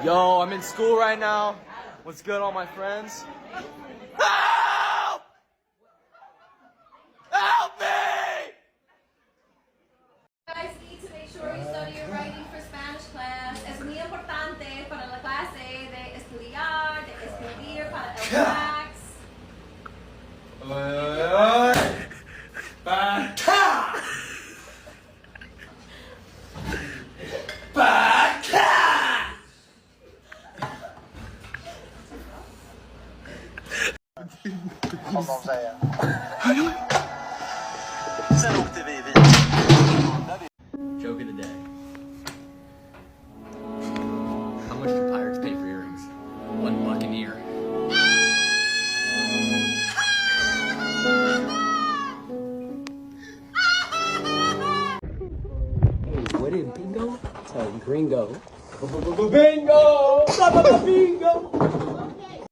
Yo, I'm in school right now. What's good, all my friends? Help! Help me! You guys need to make sure you study your writing for Spanish class. Es muy importante para la clase de estudiar, de escribir para el wax. Joke of the day. How much do pirates pay for earrings? $1 an ear. Hey, what is bingo? Tell gringo. Bingo! Bingo!